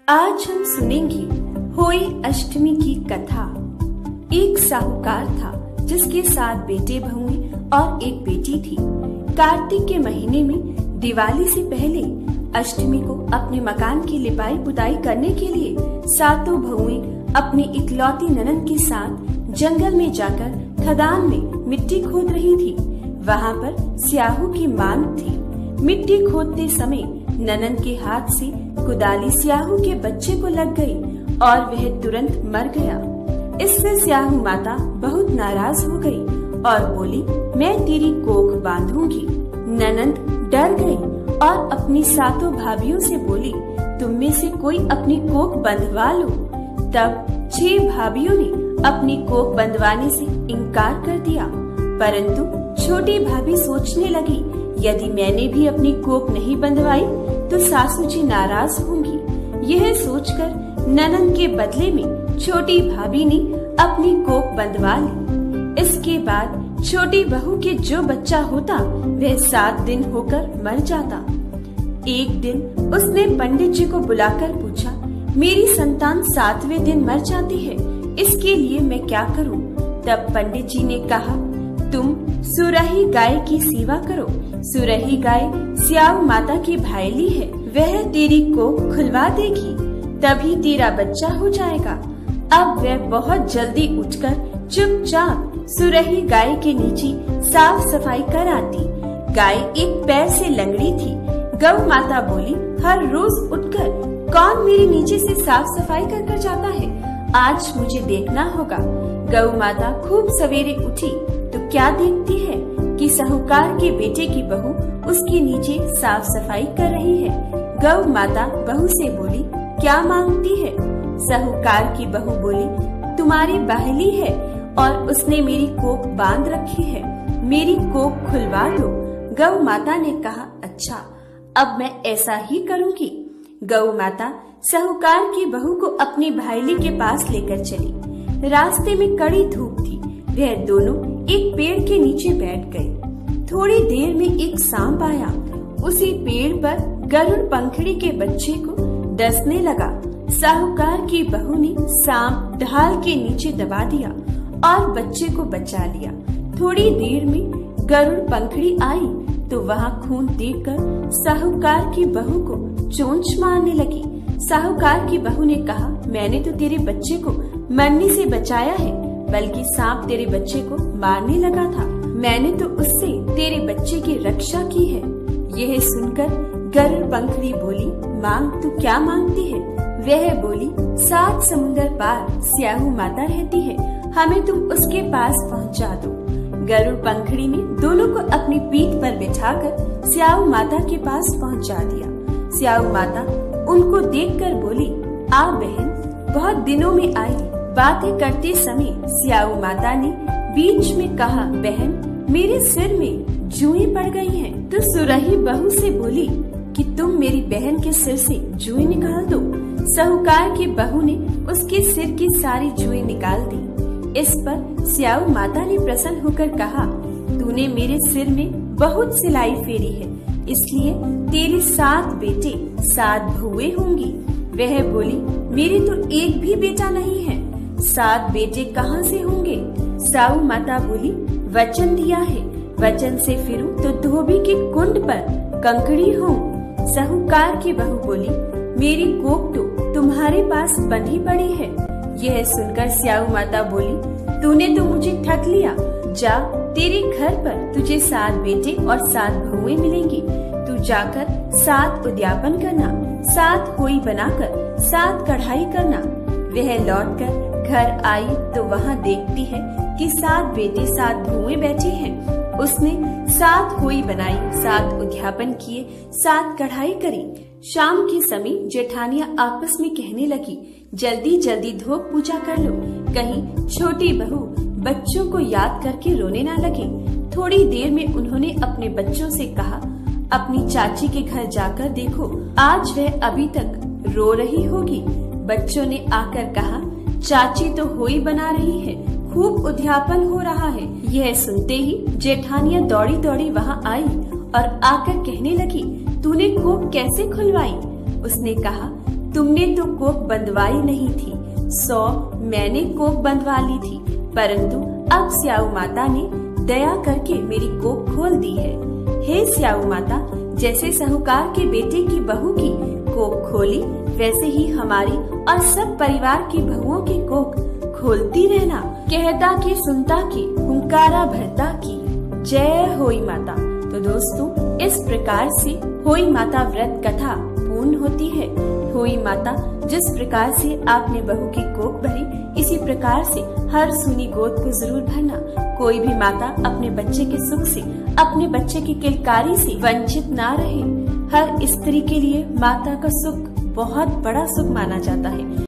आज हम सुनेंगे होई अष्टमी की कथा। एक साहूकार था जिसके 7 बेटे बहुएं और एक बेटी थी। कार्तिक के महीने में दिवाली से पहले अष्टमी को अपने मकान की लिपाई पुताई करने के लिए 7 बहुएं अपनी इकलौती ननद के साथ जंगल में जाकर खदान में मिट्टी खोद रही थी। वहाँ पर स्याहू की मांग थी। मिट्टी खोदते समय ननद के हाथ से कुदाली स्याहू के बच्चे को लग गई और वह तुरंत मर गया। इससे स्याहू माता बहुत नाराज हो गई और बोली, मैं तेरी कोख बांधूंगी। ननद डर गई और अपनी 7 भाभियों से बोली, तुम में से कोई अपनी कोख बंधवा लो। तब 6 भाभियों ने अपनी कोख बंधवाने से इनकार कर दिया, परंतु छोटी भाभी सोचने लगी, यदि मैंने भी अपनी कोख नहीं बंधवाई तो सासू जी नाराज होंगी। यह सोचकर ननद के बदले में छोटी भाभी ने अपनी कोख बंधवा ली। इसके बाद छोटी बहू के जो बच्चा होता वह 7 दिन होकर मर जाता। एक दिन उसने पंडित जी को बुलाकर पूछा, मेरी संतान 7वें दिन मर जाती है, इसके लिए मैं क्या करूं? तब पंडित जी ने कहा, तुम सुरही गाय की सेवा करो। सुरही गाय स्याहू माता की भाईली है, वह तेरी कोख खुलवा देगी, तभी तेरा बच्चा हो जाएगा। अब वह बहुत जल्दी उठकर चुपचाप सुरही गाय के नीचे साफ सफाई कर आती। गाय एक पैर से लंगड़ी थी। गौ माता बोली, हर रोज उठकर कौन मेरे नीचे से साफ सफाई कर कर जाता है? आज मुझे देखना होगा। गौ माता खूब सवेरे उठी तो क्या देखती है कि साहूकार के बेटे की बहू उसके नीचे साफ सफाई कर रही है। गौ माता बहू से बोली, क्या मांगती है? साहूकार की बहू बोली, तुम्हारी बहली है और उसने मेरी कोख बांध रखी है, मेरी कोख खुलवा दो। गौ माता ने कहा, अच्छा, अब मैं ऐसा ही करूँगी। गौ माता साहूकार की बहू को अपनी भाईली के पास लेकर चली। रास्ते में कड़ी धूप थी। वह दोनों एक पेड़ के नीचे बैठ गए। थोड़ी देर में एक सांप आया। उसी पेड़ पर गरुड़ पंखड़ी के बच्चे को डसने लगा। साहूकार की बहू ने सांप ढाल के नीचे दबा दिया और बच्चे को बचा लिया। थोड़ी देर में गरुड़ पंखड़ी आई तो वहाँ खून देखकर साहूकार की बहू को चोंच मारने लगी। साहूकार की बहू ने कहा, मैंने तो तेरे बच्चे को मरने से बचाया है, बल्कि सांप तेरे बच्चे को मारने लगा था। मैंने तो उससे तेरे बच्चे की रक्षा की है। यह सुनकर गरुड़ पंखड़ी बोली, मांग तू क्या मांगती है? वह बोली, 7 समुंदर पार स्याहू माता रहती है, हमें तुम उसके पास पहुंचा दो। गरुड़ पंखड़ी ने दोनों को अपनी पीठ पर बिठाकर स्याहू माता के पास पहुंचा दिया। स्याहू माता उनको देखकर बोली, आ बहन, बहुत दिनों में आई। बातें करते समय स्याहू माता ने बीच में कहा, बहन, मेरे सिर में जुएं पड़ गई हैं। तो सुरही बहू से बोली कि तुम मेरी बहन के सिर से जुएं निकाल दो। साहूकार की बहू ने उसके सिर की सारी जुएं निकाल दी। इस पर स्याहू माता ने प्रसन्न होकर कहा, तूने मेरे सिर में बहुत सिलाई फेरी है, इसलिए तेरे 7 बेटे 7 बहुएं होंगी। वह बोली, मेरे तो एक भी बेटा नहीं है, 7 बेटे कहाँ से होंगे? स्याहू माता बोली, वचन दिया है, वचन से फिरूं तो धोबी के कुंड पर कंकड़ी हूँ। साहूकार की बहू बोली, मेरी कोख तो तुम्हारे पास बंधी पड़ी है। यह सुनकर स्याहू माता बोली, तूने तो मुझे ठग लिया। जा, तेरे घर पर तुझे 7 बेटे और 7 बहुएं मिलेंगी। तू जाकर 7 उद्यापन करना, 7 होई बनाकर 7 कढ़ाई करना। वह लौटकर घर आई तो वहाँ देखती है कि 7 बेटे 7 बहुएं बैठे हैं। उसने 7 होई बनाई, 7 उद्यापन किए, 7 कढ़ाई करी। शाम के समय जेठानियां आपस में कहने लगी, जल्दी जल्दी धो पूजा कर लो, कहीं छोटी बहू बच्चों को याद करके रोने ना लगे। थोड़ी देर में उन्होंने अपने बच्चों से कहा, अपनी चाची के घर जाकर देखो, आज वह अभी तक रो रही होगी। बच्चों ने आकर कहा, चाची तो होई बना रही है, खूब उद्यापन हो रहा है। यह सुनते ही जेठानियां दौड़ी दौड़ी वहाँ आई और आकर कहने लगी, तूने कोख कैसे खुलवाई? उसने कहा, तुमने तो कोख बंधवाई नहीं थी, 100 मैंने कोख बंधवा ली थी, परंतु अब स्याऊ माता ने दया करके मेरी कोख खोल दी है। हे स्याऊ माता, जैसे साहूकार के बेटे की बहू की कोख खोली, वैसे ही हमारी और सब परिवार की बहुओं की कोख खोलती रहना। कहता की सुनता की, हुंकारा भरता की। जय होई माता। तो दोस्तों, इस प्रकार से होई माता व्रत कथा पूर्ण होती है। होई माता, जिस प्रकार से आपने बहू की कोख भरी, इसी प्रकार से हर सुनी गोद को जरूर भरना। कोई भी माता अपने बच्चे के सुख से, अपने बच्चे की किलकारी से वंचित ना रहे। हर स्त्री के लिए माता का सुख बहुत बड़ा सुख माना जाता है।